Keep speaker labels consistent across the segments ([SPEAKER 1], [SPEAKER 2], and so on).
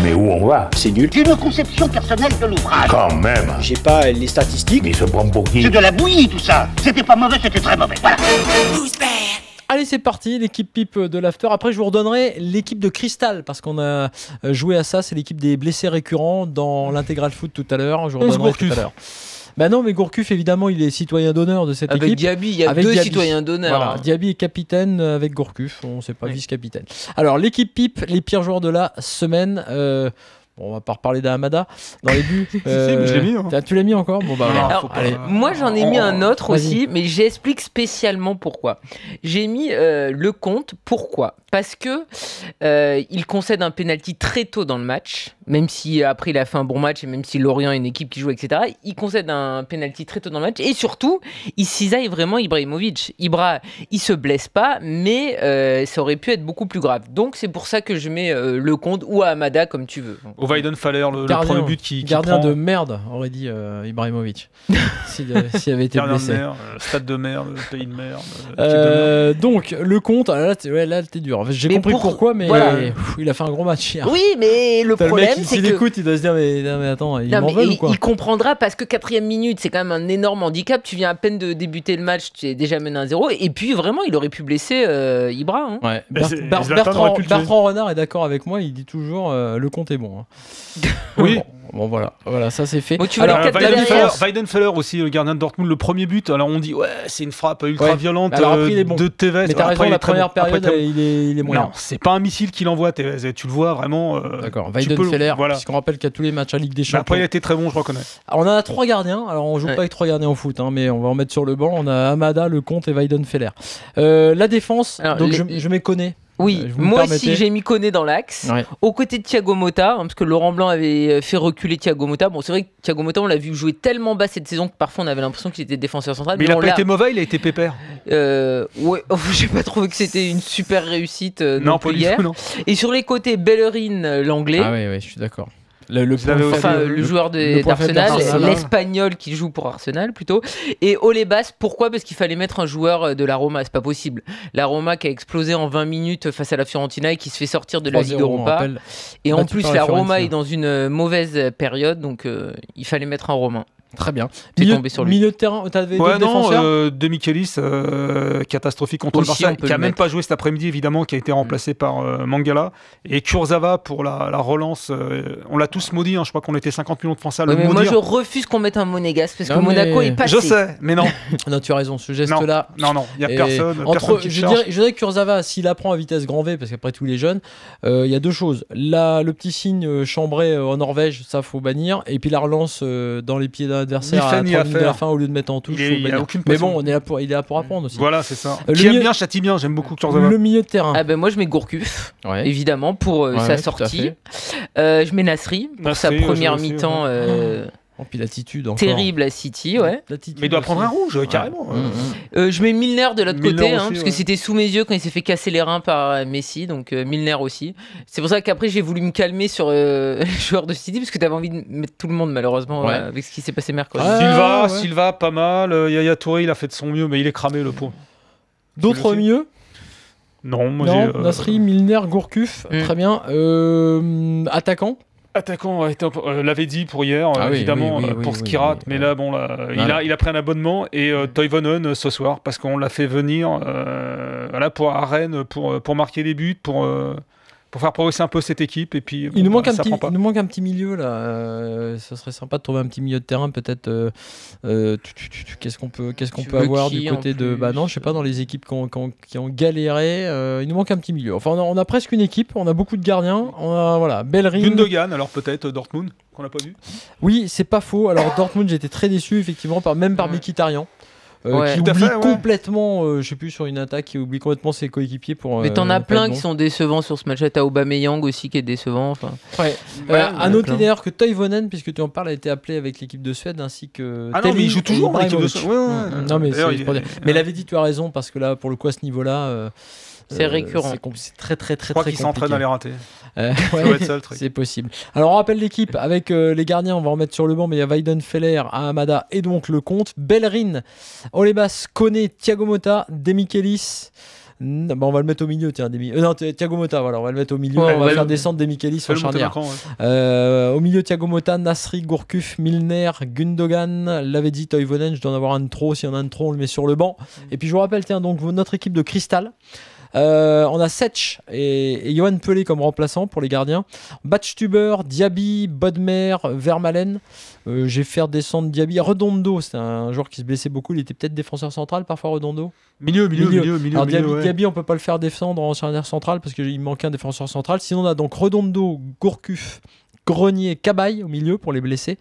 [SPEAKER 1] Mais où on va? C'est nul.
[SPEAKER 2] C'est une conception personnelle de l'ouvrage.
[SPEAKER 1] Quand même.
[SPEAKER 3] J'ai pas les statistiques.
[SPEAKER 1] Mais il se prend pour qui?
[SPEAKER 2] C'est de la bouillie tout ça. C'était pas mauvais, c'était très mauvais. Voilà.
[SPEAKER 4] Allez, c'est parti, l'équipe pipe de l'after. Après, je vous redonnerai l'équipe de Crystal, parce qu'on a joué à ça. C'est l'équipe des blessés récurrents dans l'intégral foot tout à l'heure. Je vous redonnerai tout à l'heure. Bah non, mais Gourcuff, évidemment, il est citoyen d'honneur de cette équipe.
[SPEAKER 5] Avec Diaby, il y a deux citoyens d'honneur.
[SPEAKER 4] Voilà, Diaby est capitaine avec Gourcuff, on ne sait pas vice-capitaine. Alors, l'équipe pipe, les pires joueurs de la semaine. Bon, on va pas reparler d'Hamada dans les buts.
[SPEAKER 6] Si, mais je l'ai mis. Hein.
[SPEAKER 4] Tu l'as mis encore? Bon, bah,
[SPEAKER 5] alors,
[SPEAKER 4] allez.
[SPEAKER 5] Moi, j'en ai mis un autre aussi, mais j'explique spécialement pourquoi. J'ai mis le compte. Pourquoi? Parce que il concède un penalty très tôt dans le match, même si après il a fait un bon match et même si Lorient est une équipe qui joue, etc. Il concède un penalty très tôt dans le match et surtout, il cisaille vraiment Ibrahimovic. Ibra, il se blesse pas, mais ça aurait pu être beaucoup plus grave. Donc, c'est pour ça que je mets le compte ou à Hamada, comme tu veux.
[SPEAKER 6] Au Weidenfeller, le premier but qui
[SPEAKER 4] gardien
[SPEAKER 6] prend.
[SPEAKER 4] de merde, aurait dit Ibrahimovic. S'il avait été blessé.
[SPEAKER 6] Merde, stade de merde, pays de merde.
[SPEAKER 4] Donc, le compte, là, t'es dur. J'ai compris pourquoi, mais voilà. Il a fait un gros match hier.
[SPEAKER 5] Oui, mais le problème, c'est que...
[SPEAKER 4] S'il écoute, il doit se dire, mais attends, il m'en veut ou quoi?
[SPEAKER 5] Il comprendra parce que 4e minute, c'est quand même un énorme handicap. Tu viens à peine de débuter le match, tu es déjà mené 1-0. Et puis, vraiment, il aurait pu blesser Ibra. Hein.
[SPEAKER 4] Ouais. Bertrand Renard est d'accord avec moi, il dit toujours le compte est bon. Hein. Oui. Bon, voilà, ça c'est fait.
[SPEAKER 5] Donc,
[SPEAKER 6] Weidenfeller aussi, le gardien de Dortmund, le premier but. Alors on dit c'est une frappe ultra violente
[SPEAKER 4] après, il est bon.
[SPEAKER 6] de Tevez.
[SPEAKER 4] Mais t'as raison, la première période, il est moyen.
[SPEAKER 6] Non, c'est pas un missile qu'il envoie, Tevez. Tu le vois vraiment.
[SPEAKER 4] D'accord, Weidenfeller, puisqu'on rappelle qu'à tous les matchs à Ligue des Champions.
[SPEAKER 6] Après, il a été très bon, je reconnais.
[SPEAKER 4] Alors, on a 3 gardiens. Alors on joue pas avec 3 gardiens au foot, hein, mais on va en mettre sur le banc. On a Hamada, Lecomte et Weidenfeller. La défense, alors, donc je m'y connais.
[SPEAKER 5] Oui, moi aussi j'ai mis Koné dans l'axe, aux côtés de Thiago Motta, parce que Laurent Blanc avait fait reculer Thiago Motta. Bon, c'est vrai que Thiago Motta, on l'a vu jouer tellement bas cette saison que parfois on avait l'impression qu'il était défenseur central.
[SPEAKER 6] Mais il a pas été mauvais, il a été pépère.
[SPEAKER 5] Ouais, j'ai pas trouvé que c'était une super réussite non plus hier.
[SPEAKER 6] Non.
[SPEAKER 5] Et sur les côtés, Bellerin, l'anglais.
[SPEAKER 4] Ah oui, je suis d'accord.
[SPEAKER 5] Le joueur d'Arsenal, l'Espagnol qui joue pour Arsenal plutôt, et Olebas. Pourquoi? Parce qu'il fallait mettre un joueur de la Roma, c'est pas possible. La Roma qui a explosé en 20 minutes face à la Fiorentina et qui se fait sortir de la Ligue Europa. Et en plus, la Roma est dans une mauvaise période, donc il fallait mettre un Romain.
[SPEAKER 4] Très bien.
[SPEAKER 5] Milieu
[SPEAKER 4] de terrain, t'avais deux défenseurs.
[SPEAKER 6] De Michelis, catastrophique contre le Barça, qui a même pas joué cet après-midi évidemment, qui a été remplacé par Mangala, et Kurzawa pour la relance. On l'a tous maudit, hein, je crois qu'on était 50 millions de Français à le maudire.
[SPEAKER 5] Moi je refuse qu'on mette un Monégasque parce que Monaco est passé.
[SPEAKER 6] Je sais, mais non.
[SPEAKER 4] Non, tu as raison, ce geste-là.
[SPEAKER 6] Non, il y a personne.
[SPEAKER 4] Je dirais que Kurzawa, s'il apprend à vitesse grand V, parce qu'après tout il est jeune, il y a deux choses. Là, le petit signe chambré en Norvège, ça faut bannir, et puis la relance dans les pieds d'adversaire à 3 minutes de la fin au lieu de mettre en touche. Mais bon, il est là pour apprendre aussi.
[SPEAKER 6] Voilà, c'est ça. Qui aime bien, châtie bien. J'aime beaucoup Kurzawa.
[SPEAKER 4] Le milieu de terrain.
[SPEAKER 5] Moi, je mets Gourcuff, évidemment, pour sa sortie. Je mets Nasri pour sa première mi-temps.
[SPEAKER 4] Puis l'attitude encore.
[SPEAKER 5] Terrible à City, ouais.
[SPEAKER 6] Mais il doit prendre un rouge, carrément.
[SPEAKER 5] Je mets Milner de l'autre côté, parce que c'était sous mes yeux quand il s'est fait casser les reins par Messi, donc Milner aussi. C'est pour ça qu'après j'ai voulu me calmer sur les joueurs de City, parce que t'avais envie de mettre tout le monde malheureusement avec ce qui s'est passé mercredi.
[SPEAKER 6] Silva, pas mal. Yaya Touré, il a fait de son mieux, mais il est cramé le pauvre.
[SPEAKER 4] D'autres mieux?
[SPEAKER 6] Non,
[SPEAKER 4] Nasri, Milner, Gourcuff, très bien. Attaquant
[SPEAKER 6] l'avait dit pour hier, évidemment, pour Skirat, mais là, il a pris un abonnement et Toivonen ce soir, parce qu'on l'a fait venir à Rennes pour marquer des buts, pour faire progresser un peu cette équipe. Et puis,
[SPEAKER 4] il nous manque un petit milieu là. Ça serait sympa de trouver un petit milieu de terrain peut-être. Qu'est-ce qu'on peut avoir du côté de non, je sais pas, dans les équipes qui ont galéré. Il nous manque un petit milieu. Enfin, on a presque une équipe. On a beaucoup de gardiens. On a Bellerin.
[SPEAKER 6] Gundogan, alors peut-être Dortmund qu'on n'a pas vu.
[SPEAKER 4] Oui, c'est pas faux. Alors Dortmund, j'étais très déçu effectivement par Mkhitaryan. Qui oublie complètement, je sais plus, sur une attaque, qui oublie complètement ses coéquipiers pour.
[SPEAKER 5] Mais t'en as plein qui sont décevants sur ce match-là. T'as Aubameyang aussi qui est décevant.
[SPEAKER 4] À noter d'ailleurs que Toivonen, puisque tu en parles, a été appelé avec l'équipe de Suède ainsi que.
[SPEAKER 6] Ah non, mais il joue toujours en équipe de Suède.
[SPEAKER 4] Non, mais mais il avait dit, tu as raison, parce que là, pour le coup, à ce niveau-là.
[SPEAKER 5] C'est récurrent.
[SPEAKER 4] C'est très compliqué.
[SPEAKER 6] Je crois qu'il s'entraîne à les rater.
[SPEAKER 4] C'est possible. Alors on rappelle l'équipe avec les gardiens, on va en mettre sur le banc, mais il y a Weidenfeller, Hamada et donc Lecomte, Bellerin, Olebas, Koné, Thiago Motta, Demichelis, on va le mettre au milieu, tiens. Non, Thiago Motta, voilà, on va le mettre au milieu. On va faire descendre Demichelis sur charnière. Au milieu, Thiago Motta, Nasri, Gourcuff, Milner, Gundogan, Lavezzi, Toivonen. Je dois en avoir un de trop. Si on a un de trop, on le met sur le banc. Et puis je vous rappelle, tiens, donc notre équipe de Crystal. On a Setch et Johan Pelé comme remplaçants pour les gardiens. Batstuber, Diaby, Bodmer, Vermaelen. J'ai fait descendre Diaby. Redondo, c'est un joueur qui se blessait beaucoup. Il était peut-être défenseur central parfois, Redondo.
[SPEAKER 6] Milieu. Alors
[SPEAKER 4] Diaby, on peut pas le faire descendre en charnière centrale parce qu'il manque un défenseur central. Sinon on a donc Redondo, Gourcuff, Grenier, Cabaye au milieu pour les blessés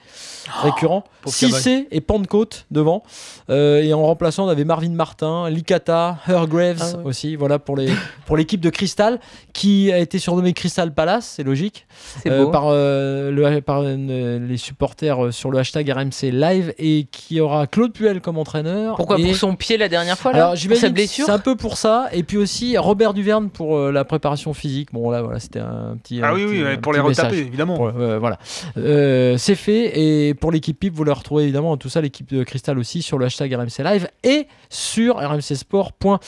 [SPEAKER 4] récurrents, Cissé et Pentecôte devant, et en remplaçant on avait Marvin Martin, Licata, Hergraves aussi, voilà pour l'équipe de Crystal qui a été surnommée Crystal Palace, c'est logique, par les supporters sur le hashtag RMC Live, et qui aura Claude Puel comme entraîneur.
[SPEAKER 5] Pour son pied la dernière fois là? Alors j'imagine sa blessure.
[SPEAKER 4] C'est un peu pour ça, et puis aussi Robert Duverne pour la préparation physique. Bon là voilà, c'était un petit
[SPEAKER 6] pour les retaper évidemment.
[SPEAKER 4] Voilà, c'est fait. Et pour l'équipe PIP, vous le retrouvez évidemment tout ça, l'équipe de Crystal aussi sur le hashtag RMC Live et sur rmcsport.fr.